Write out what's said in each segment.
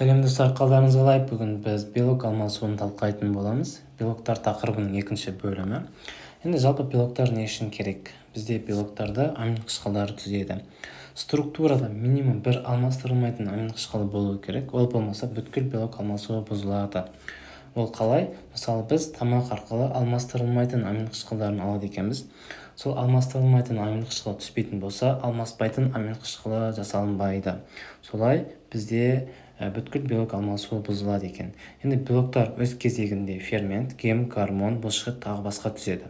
Сәлем достар, қалдарыңыз қалай? Бүгін біз белок алмасуын талқылайтын боламыз. Белоктар тақырыбының екінші бөлімі. Енді жалпы белоктар не үшін керек? Бізде белоктарды амин қышқылдары түзеді. Структурада минимум бір алмастырылмайтын амин қышқылы болуы керек. Ол болмаса бүткіл белок алмасуы бұзылады. Ол қалай? Мысалы, біз тамақ арқылы алмастырылмайтын амин қышқылдарын алады екенбіз. Сол алмастырылмайтын амин қышқылы түспейтін болса, алмаспайтын амин қышқылы жасалынбайды. Солай бізде бүткіл белок алмасуы бұзылады екен. Енді белоктар өз кезегінде фермент, гем, гормон, бұлшықет тағы басқа түзеді.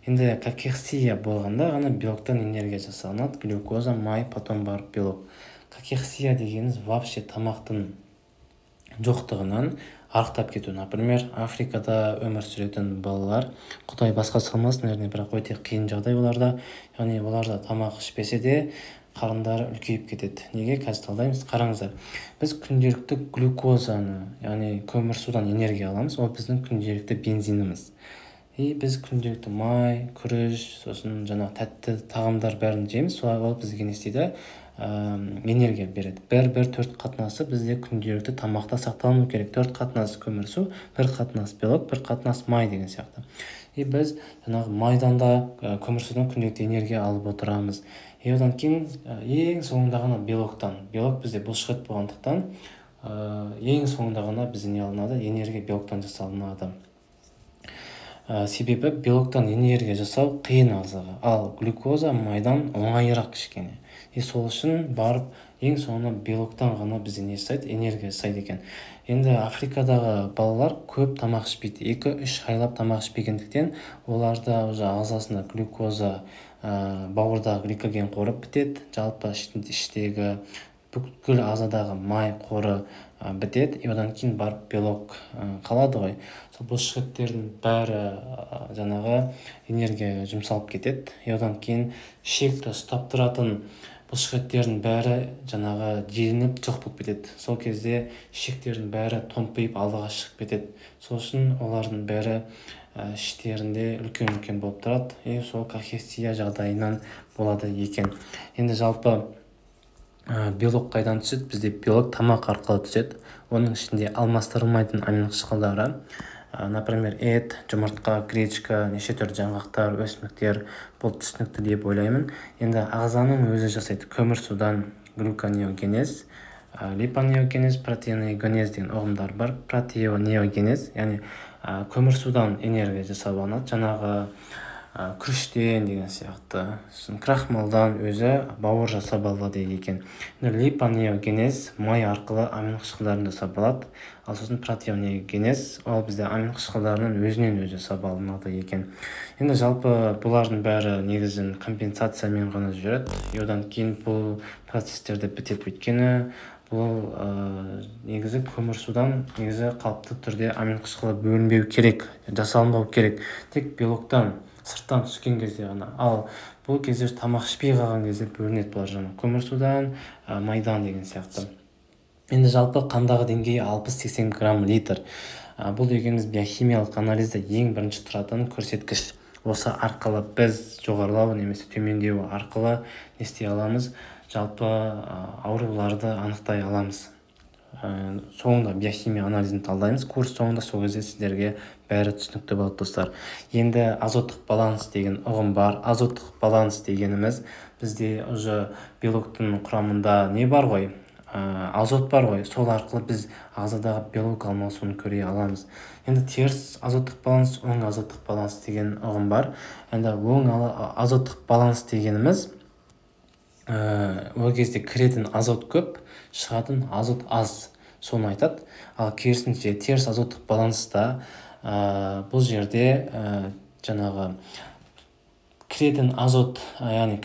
Енді кахексия болғанда ғана белоктан энергия жасалынады, глюкоза, май, потом барып белок. Кахексия дегеніміз вообще тамақтың жоқтығынан арықтап кету. Например, Африкада өмір сүретін балалар, Құдай басқа салмасын, бірақ өте қиын жағдай оларда. Яғни оларда тамақ ішпесе де қарындары үлкейіп кетеді. Неге? Қазір талдаймыз. Қараңыздар, біз күнделікті глюкозаны, яғни көмірсудан энергия аламыз. Ол біздің күнделікті бензиніміз. Біз күнделікті май, күріш, сосын тәтті тағамдар бәрін жейміз. Ол бізге не істейді? Энергия береді. Бір төрт қатынасы бізде күнделікті тамақта сақталуы керек. Төрт қатынас көмірсу, бір қатынас белок, бір қатынас май деген сияқты. Біз майдан да көмірсудан күнделікті энергия алып отырамыз. Одан кейін ең соңында ғана белоктан. Белок бізде бұлшықет болғандықтан ең соңында ғана бізде не алынады? Энергия белоктан жасалынады. Себебі белоктан энергия жасау қиын ағзаға, ал глюкоза майдан оңайырақ кішкене. Сол үшін барып ең соңында белоктан ғана бізде не жасайды? Энергия жасайды екен. Енді Африкадағы балалар көп тамақ ішпейді. 2-3 айлап тамақ ішпегендіктен оларда уже ағзасында глюкоза, бауырдағы гликоген қоры бітеді. Жалпы іштегі бүкіл ағзадағы май қоры бітеді. Одан кейін барып белок қалады ғой. Сол бұлшықеттердің бәрі энергия жұмсалып кетеді. Одан кейін шекті ұстап тұратын бұлшықеттердің бәрі желініп жоқ болып кетеді. Сол кезде шектердің бәрі томпиып алдыға шығып кетеді. Сол үшін олардың бәрі іштерінде үлкен болып тұрады. Сол кахексия жағдайынан болады екен. Енді жалпы белок қайдан түседі? Бізде белок тамақ арқылы түседі. Оның ішінде алмастырылмайтын амин қышқылдары, например, ет, жұмыртқа, гречка, неше түрлі жаңғақтар, өсімдіктер, бұл түсінікті деп ойлаймын. Енді ағзаның өзі жасайды. Көмірсудан глюконеогенез, липонеогенез, протеиногенез деген ұғымдар бар. Протеонеогенез, яғни көмірсудан энергия жасап алынады. Күріштен деген сияқты, крахмалдан өзі бауыр жасап алады екен. Липонеогенез май арқылы амин қышқылдарын жасап алады. Ал сосын протеиногенез ол бізде амин қышқылдарының өзінен өзі жасап алынады екен. Енді жалпы бұлардың бәрі негізін компенсациямен ғана жүреді. Одан кейін бұл процестерді бітеп өткені бұл негізі көмірсудан қалыпты түрде амин қышқылы бөлінбеу керек, жасалынбау керек. Тек белоктан сырттан түскен кезде ғана. Ал бұл кезде тамақ ішпей қалған кезде бөлінеді бұлар көмірсудан, майдан деген сияқты. Енді жалпы қандағы деңгейі 60-80 грамм литр. Бұл дегеніміз биохимиялық анализде ең бірінші тұратын көрсеткіш. Осы арқылы біз жоғарылау немесе төмендеу арқылы не істей аламыз? Жалпы ауруларды анықтай аламыз. Соңында биохимия анализін талдаймыз. Курс соңында сол кезде сіздерге бәрі түсінікті болады достар. Енді азоттық баланс деген ұғым бар. Азоттық баланс дегеніміз бізде уже белоктың құрамында не бар ғой? Азот бар ғой. Сол арқылы біз ағзадағы белок алмасуын көре аламыз. Енді теріс азоттық баланс, оң азоттық баланс деген ұғым бар. Енді оң азоттық баланс дегеніміз ол кезде кіретін азот көп, шығатын азот аз, соны айтады. Ал керісінше теріс азоттық баланста бұл жерде кіретін азот, яғни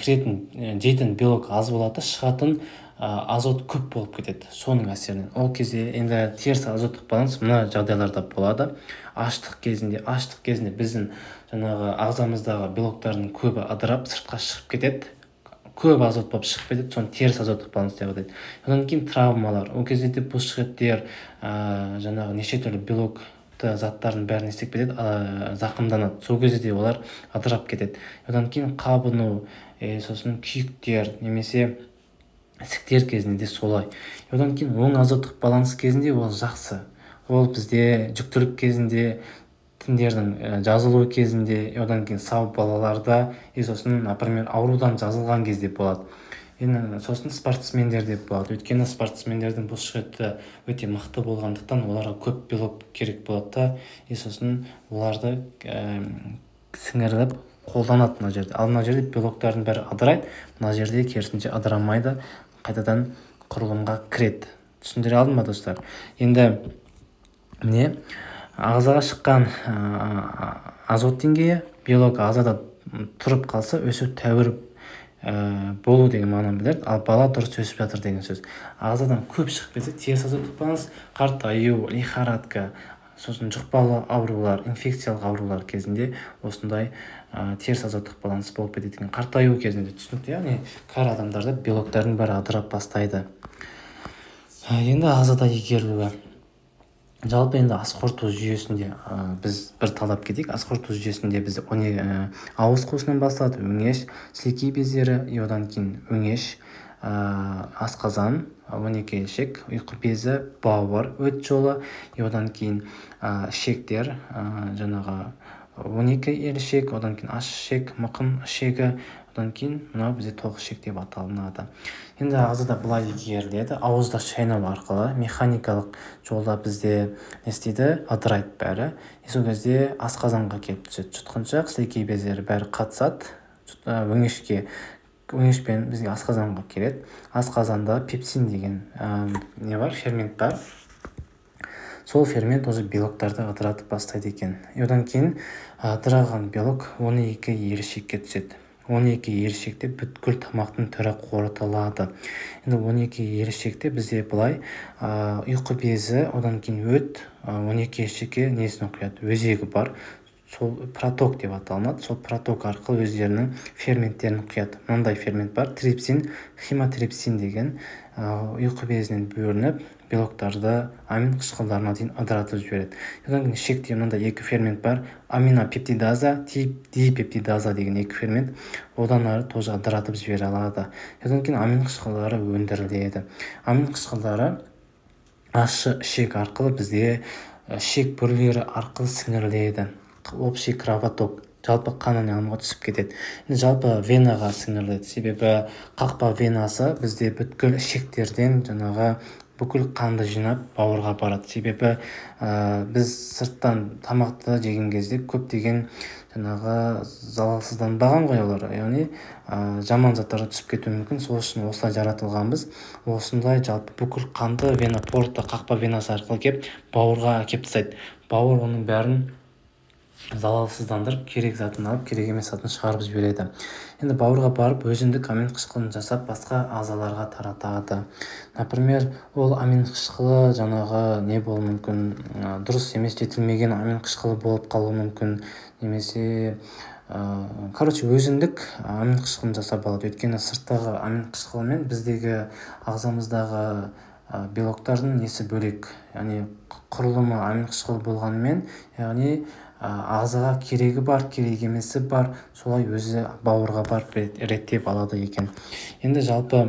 жейтін белок аз болады, шығатын азот көп болып кетеді соның әсерінен. Ол кезде енді теріс азоттық баланс мына жағдайларда болады. Аштық кезінде біздің ағзамыздағы белоктардың көбі ыдырап сыртқа шығып кетеді. Көп азот болып шығып кетеді, соны теріс азоттық баланс деп атайды. Одан кейін травмалар. Ол кезде де бұлшықеттер неше түрлі белокты заттардың бәрін істеп кетеді, зақымданады. Сол кезде де олар ыдырап кетеді. Одан кейін қабыну, сосын күйіктер немесе ісіктер кезінде де солай. Одан кейін оң азоттық баланс кезінде ол жақсы. Ол бізде жүктілік кезінде, тіндердің жазылуы кезінде, одан кейін сау балаларда, сосын, например, аурудан жазылған кезде болады. Енді сосын спортсмендерде болады. Өйткені спортсмендердің бұлшықеті өте мықты болғандықтан оларға көп белок керек болады да, сосын оларды сіңіріп қолданады мына жерде. Ал мына жерде белоктардың бәрі ыдырайды, мына жерде керісінше ыдырамайды, қайтадан құрылымға кіреді. Түсіндіре алдым ба, достар? Енді міне ағзаға шыққан азот деңгейі белок ағзада тұрып қалса өсу тәуір болу деген мағынаны білдіреді. Ал бала дұрыс өсіп жатыр деген сөз. Ағзадан көп шығып кетсе, теріс азоттық баланс, қартаю, лихорадка, сосын жұқпалы аурулар, инфекциялық аурулар кезінде осындай теріс азоттық баланс болып кетеді екен. Қартаю кезінде, түсінікті, яғни кәрі адамдарда белоктардың бәрі ыдырап бастайды. Енді ағзада игерілуі. Жалпы енді ас қорыту жүйесінде біз бір талдап кетейік. Ас қорыту жүйесінде біз ауыз қуысынан басталады, өңеш, сілекей бездері, одан кейін өңеш, асқазан, 12 ішек, ұйқы безі, бауыр, өт жолы, одан кейін ішектер, жаңағы 12 ел ішек, одан кейін аш ішек, мықын ішегі, одан кейін мынау бізде тоқ ішек деп аталынады. Енді ағзада былай игеріледі. Ауызда шайнау арқылы механикалық жолда бізде не істейді? Ыдырайды бәрі. Сол кезде асқазанға келіп түседі. Жұтқыншақ, сілекей бездері бәрі қатысады өңешке. Өңешпен бізге асқазанға келеді. Асқазанда пепсин деген не бар? Фермент бар. Сол фермент уже белоктарды ыдыратып бастайды екен. Одан кейін ыдыраған белок 12 ерішекке түседі. 12 ерішекте бүткіл тамақтың түрі қорытылады. Енді 12 ерішекте бізде былай ұйқы безі, одан кейін өт, 12 ерішекке несін құяды? Өзегі бар. Сол проток деп аталынады. Сол проток арқылы өздерінің ферменттерін құяды. Мынандай фермент бар: трипсин, хемотрипсин деген, ұйқы безінен бөлініп белоктарды амин қышқылдарына дейін ыдыратып жібереді. Одан кейін ішекте мынандай екі фермент бар: аминопептидаза, дипептидаза деген екі фермент. Одан ары тоже ыдыратып жібере алады. Одан кейін амин қышқылдары өндіріледі. Амин қышқылдары ащы ішек арқылы бізде ішек бүрлері арқылы сіңіріледі. Общий кровоток, жалпы қан айналымға түсіп кетеді. Жалпы венаға сіңіріледі. Себебі қақпа венасы бізде бүткіл ішектерден жаңағы бүкіл қанды жинап бауырға барады. Себебі біз сырттан тамақты жеген кезде көптеген жаңағы залалсызданбаған ғой олар, яғни жаман заттар түсіп кетуі мүмкін. Сол үшін осылай жаратылғанбыз. Осындай жалпы бүкіл қанды вена порты, қақпа венасы арқылы келіп бауырға әкеп тастайды. Бауыр оның бәрін залалсыздандырып, керек затын алып, керек емес затын шығарып жібереді. Енді бауырға барып өзіндік амин қышқылын жасап басқа ағзаларға таратады. Например, ол амин қышқылы жаңағы не болуы мүмкін, дұрыс емес жетілмеген амин қышқылы болып қалуы мүмкін, немесе өзіндік амин қышқылын жасап алады. Өйткені сырттағы амин қышқылы мен біздегі ағзамыздағы белоктардың несі бөлек, яғни құрылымы амин қышқылы болғанымен, яғни ағзаға керегі бар, керек емесі бар, солай өзі бауырға барып реттеп алады екен. Енді жалпы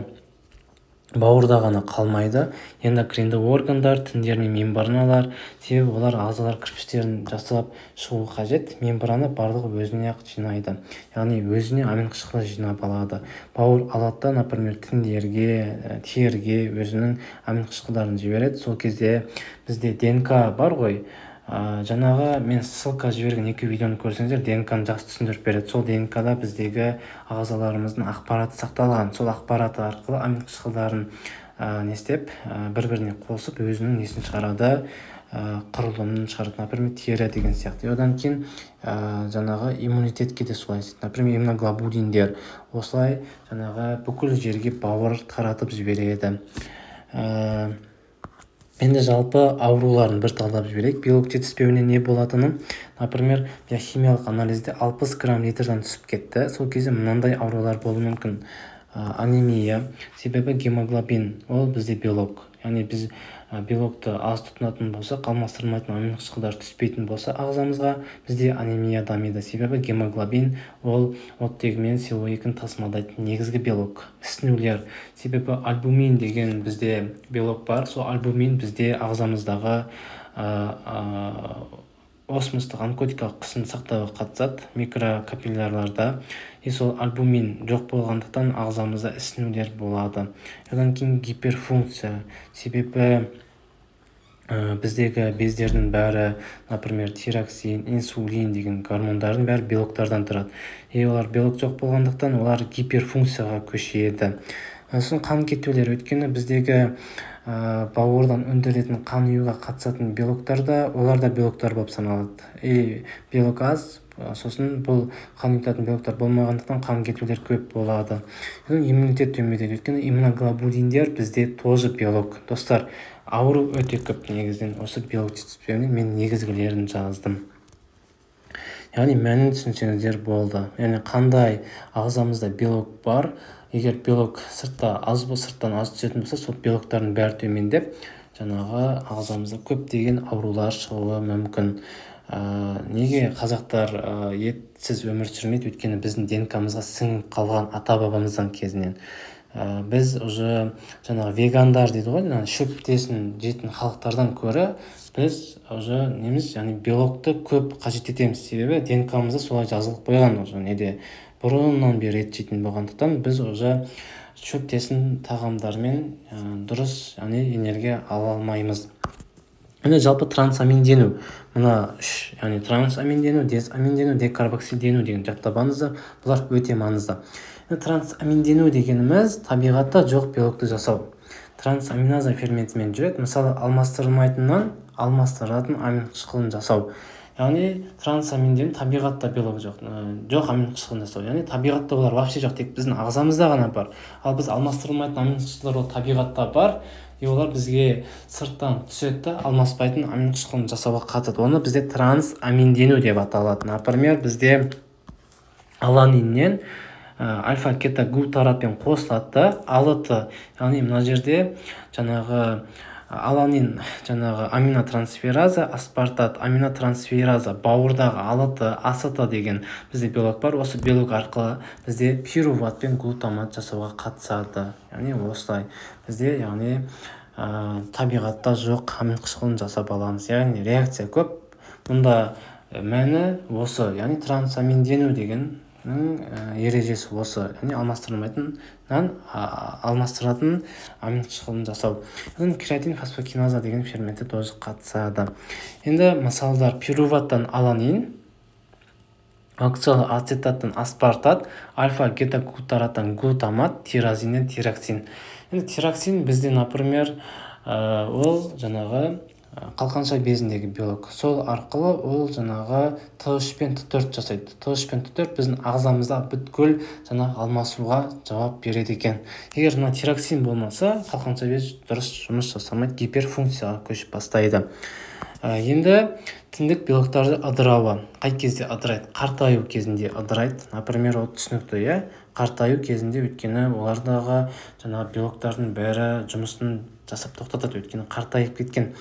бауырда ғана қалмайды, эндокринді органдар, тіндер мен мембраналар, себебі олар ағзалар кірпіштерін жасап шығу қажет. Мембрана барлығы өзіне ақ жинайды, яғни өзіне амин қышқылы жинап алады. Бауыр алады, например, тіндерге, терге өзінің амин қышқылдарын жібереді. Сол кезде бізде ДНК бар ғой, жаңағы мен ссылка жіберген екі видеоны көрсеңіздер, ДНК-ны жақсы түсіндіріп береді. Сол ДНК-да біздегі ағзаларымыздың ақпараты сақталған. Сол ақпараты арқылы амин қышқылдарын не істеп, бір-біріне қосып өзінің несін шығарады, құрылымын шығарады. Например, тері деген сияқты. Одан кейін жаңағы иммунитетке де солай істейді. Например, иммуноглобулиндер осылай жаңағы бүкіл жерге бауыр таратып жібереді. Енді жалпы ауруларын бір талдап жіберейік. Белок жетіспеуіне не болатынын, например, биохимиялық анализде 60 грамм литрдан түсіп кетті. Сол кезде мынандай аурулар болуы мүмкін: анемия. Себебі гемоглобин ол бізде белок. Яғни біз белокты аз тұтынатын болсақ, алмастырылмайтын аминқышқылдар түспейтін болса ағзамызға, бізде анемия дамиды. Себебі гемоглобин ол оттегі мен SO2-ні тасымалдайтын негізгі белок. Ісінулер. Себебі альбумин деген бізде белок бар. Сол альбумин бізде ағзамыздағы осмостық онкотикалық қысымды сақтауға қатысады микрокапиллярларда. Сол альбумин жоқ болғандықтан ағзамызда ісінулер болады. Одан кейін гиперфункция. Себебі біздегі бездердің бәрі, например, тироксин, инсулин деген гормондардың бәрі белоктардан тұрады. Олар белок жоқ болғандықтан олар гиперфункцияға көшеді. Сосын қан кетулер. Өйткені біздегі бауырдан өндірілетін қан ұюға қатысатын белоктарда, олар да белоктар болып саналады. Белок аз, сосын бұл қан ұйытатын белоктар болмағандықтан қан кетулер көп болады. Иммунитет төмендейді. Өйткені иммуноглобулиндер бізде тоже белок. Достар, ауру өте көп негізден. Осы белок жетіспеуінен мен негізгілерін жаздым. Яғни мәнін түсінсеңіздер болды. Яғни қандай ағзамызда белок бар, егер белок сырттан аз түсетін болса, сол белоктардың бәрі төмендеп, жаңағы ағзамызда көптеген аурулар шығуы мүмкін. Неге қазақтар етсіз өмір сүрмейді? Өйткені біздің ДНК-мызға сіңіп қалған ата-бабамыздан кезінен. Біз уже жаңағы вегандар дейді ғой, шөптесін жейтін халықтардан көрі біз уже яғни белокты көп қажет етеміз. Себебі ДНК-мызда солай жазылып қойған уже неде бұрыннан бері ет жейтін болғандықтан біз уже шөптесін тағамдармен дұрыс энергия ала алмаймыз. Жалпы трансаминдену. Мына үш, трансаминдену, дезаминдену, декарбоксилдену деген жаттап бұлар өте маңызды. Трансаминдену дегеніміз табиғатта жоқ белокты жасау. Трансаминаза ферментімен жүреді. Мысалы, алмастырылмайтыннан алмастыратын аминқышқылын жасау. Яғни трансаминдену табиғатта белок жоқ аминқышқылын жасау. Яғни табиғатта олар вообще жоқ, тек біздің ағзамызда ғана бар. Ал біз алмастырылмайтын аминқышқылдар ол табиғатта бар. Олар бізге сырттан түседі, алмаспайтын аминқышқылын жасауға қатысады. Оны бізде трансаминдену деп аталады. Например, бізде аланиннен альфа-кетоглутаратпен қосылады. алты, яғни мына жерде жаңағы аланин, жаңағы аминотрансфераза, аспартат, аминотрансфераза, бауырдағы алты, ацета деген бізде белок бар. Осы белок арқылы бізде пируват пен глутамат жасауға қатысады. Яғни осылай бізде табиғатта жоқ аминқышқылын жасап аламыз. Яғни реакция көп. Мұнда мәні осы, яғни трансаминдену деген ережесі осы, яғни алмастыратын аминқышқылын жасау. Кератин фосфокиназа деген ферменті тоже қатысады. Енді мысалдар: пируваттан аланин, оксалоацетаттан аспартат, альфа-кетоглутараттан глутамат, тирозиннен тироксин. Енді тироксин бізде, например, ол жаңағы қалқанша безіндегі белок. Сол арқылы ол жаңағы Т3 пен Т4 жасайды. Т3 пен Т4 біздің ағзамызда бүткіл жаңағы алмасуға жауап береді екен. Егер мына тироксин болмаса, қалқанша без дұрыс жұмыс жасамайды, гиперфункцияға көшіп бастайды. Енді тіндік белоктарды ыдырауы. Қай кезде ыдырайды? Қартаю кезінде ыдырайды. Например, ол түсінікті, қартаю кезінде, өйткені олардағы жаңағы белоктардың бәрі жұмысын жасап тоқтатады, өйткені қартайып кеткен.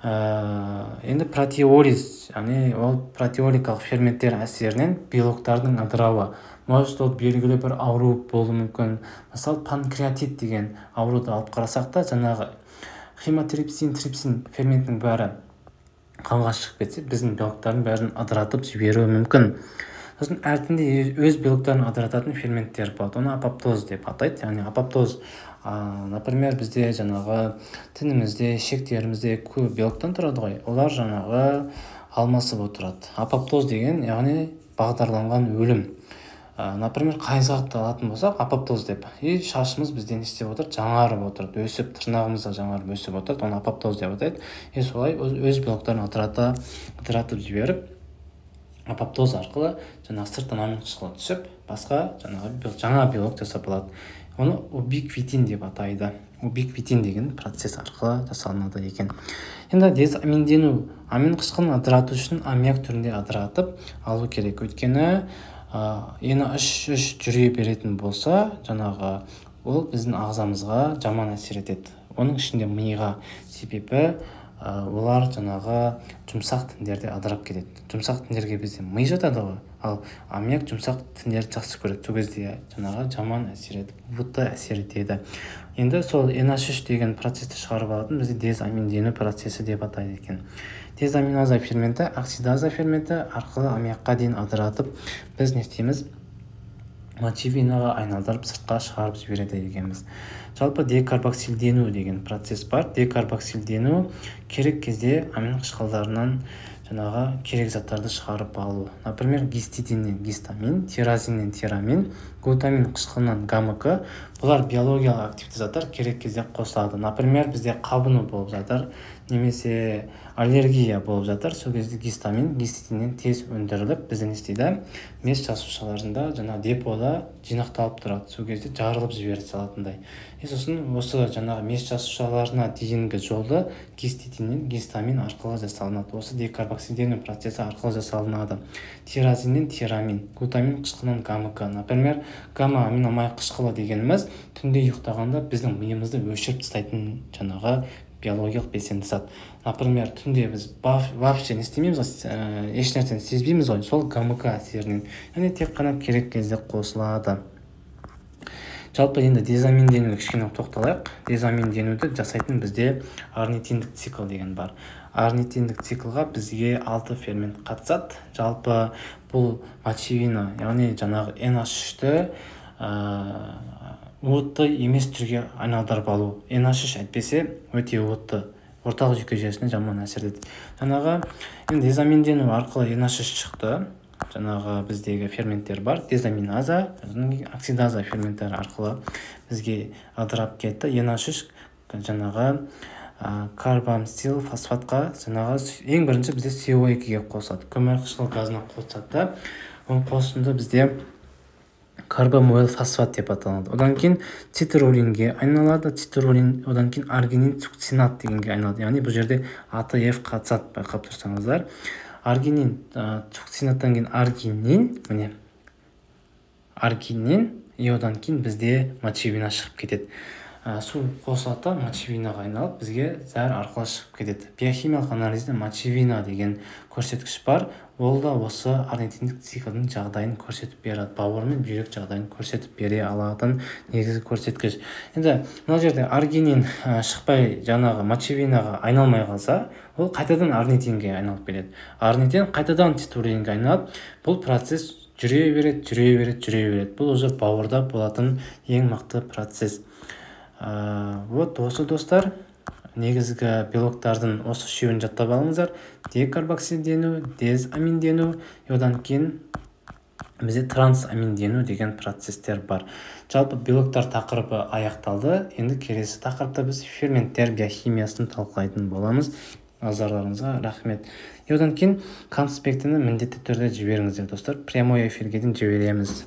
Енді протеолиз, яғни ол протеоликалық ферменттер әсерінен белоктардың ыдырауы. Может, ол белгілі бір ауру болуы мүмкін. Мысалы, панкреатит деген ауруды алып қарасақ та, жаңағы хемотрипсин, трипсин ферментінің бәрі қанға шығып кетсе, біздің белоктардың бәрін ыдыратып жіберуі мүмкін. Сосын әртінде өз белоктарын ыдырататын ферменттер болады. Оны апоптоз деп атайды. Яғни апоптоз, например, бізде жаңағы тінімізде, шектерімізде көп белоктан тұрады ғой. Олар жаңағы алмасып отырады. Апоптоз деген, яғни бағдарланған өлім. Например, қайызғақты алатын болсақ, апоптоз деп. Шашымыз бізден істеп отырды, жаңарып отырды, өсіп, тырнағымызда жаңарып өсіп отырды. Оны апоптоз деп атайды. Солай өз белоктарын ыдыратып жіберіп, апоптоз арқылы жаңағы сырттан аминқышқылы түсіп, басқа жаңа белок жасап алады. Оны убиквитин деп атайды. Убиквитин деген процесс арқылы жасалынады екен. Енді дезаминдену, аминқышқылын ыдырату үшін аммиак түрінде ыдыратып алу керек. Өйткені NH3 жүре беретін болса, жаңағы ол біздің ағзамызға жаман әсер етеді. Оның ішінде миға, себебі олар жаңағы жұмсақ тіндерде адырап кетеді. Жұмсақ тіндерге бізде ми жатады ғой, ал аммиак жұмсақ тіндерді жақсы көреді. Сол кезде жаңағы жаман әсер етіп, бұлтты әсер етеді. Енді сол NH3 деген процесті шығарып алатын бізде дезаминдену процесі деп атайды екен. Дезаминаза ферменті, оксидаза ферменті арқылы аммиакқа дейін адыратып, біз не істейміз? Мочевинаға айналдырып сыртқа шығарып жібереді дегенбіз. Жалпы декарбоксилдену деген процесс бар. Декарбоксилдену керек кезде амин қышқылдарынан жаңағы керек заттарды шығарып алу. Например, гистидиннен гистамин, тиразиннен тирамин, глутамин қышқылынан ГМК. Бұлар биологиялық активті заттар керек кезде қосылады. Например, бізде қабыну болып жатыр, немесе аллергия болып жатыр. Сол кезде гистидиннен тез өндіріліп, біздің істейді мес жасушаларында жаңа депода жинақталып тұрады. Сол кезде жарылып жіберіп салатындай. Сосын осы жаңағы мес жасушаларына дейінгі жолды гистидиннен гистамин арқылы жасалынады. Осы декарбоксилдену процесі арқылы жасалынады. Тиразиннен тирамин, глутамин қышқылынан ГМК. Например, гамма-аминомай қышқылы дегеніміз түнде ұйықтағанда біздің миымызды өшіріп тастайтын жаңағы биологиялық белсенді зат. Например, түнде біз вообще не істемейміз, еш нәрсені сезбейміз ғой, сол ГМК әсерінен. Яғни тек қана керек кезде қосылады. Жалпы енді дезаминденуге кішкене тоқталайық. Дезаминденуді жасайтын бізде орнитиндік цикл деген бар. Орнитиндік циклға бізге 6 фермент қатысады. Жалпы бұл мочевина, яғни жаңағы NH3-ті уытты емес түрге айналдырып алу. NH3 әйтпесе өте уытты, орталық жүйке жүйесіне жаман әсер етеді. Жаңағы дезаминдену арқылы NH3 шықты. Жаңағы біздегі ферменттер бар, дезаминаза, оксидаза ферменттері арқылы бізге адырап кетті. NH3 жаңағы карбамсил фосфатқа жаңағы ең бірінші бізде CO2-ге қосады, көмір қышқыл газына қосады. Оның қосынды бізде карбамойл фосфат деп аталады. Одан кейін цитрулинге айналады. Цитрулин, одан кейін аргинин цукцинат дегенге айналады. Яғни бұл жерде АТФ қатысады, байқап тұрсаңыздар. Аргинин, цукцинаттан кейін аргинин, міне аргинин, одан кейін бізде мочевина шығып кетеді. Су қосылады, мочевинаға айналып, бізге зәр арқылы шығып кетеді. Биохимиялық анализде мочевина деген көрсеткіш бар. Ол да осы орнитиндік циклдің жағдайын көрсетіп береді. Бауыр мен бүйрек жағдайын көрсетіп бере алатын негізгі көрсеткіш. Енді мына жерде аргинин шықпай жаңағы мочевинаға айналмай қалса, ол қайтадан орнитинге айналып келеді. Орнитин қайтадан цитрулинге айналып, бұл процесс жүре береді. Бұл уже бауырда болатын ең мықты процесс. Вот осы достар, негізгі белоктардың осы үшеуін жаттап алыңыздар. Декарбоксилдену, дезаминдену, одан кейін бізде трансаминдену деген процесстер бар. Жалпы белоктар тақырыбы аяқталды. Енді келесі тақырыпта біз ферменттер биохимиясын талқылайтын боламыз. Назарларыңызға рахмет. Одан кейін конспектіні міндетті түрде жіберіңіздер достар. Прямой эфирге дейін жібереміз.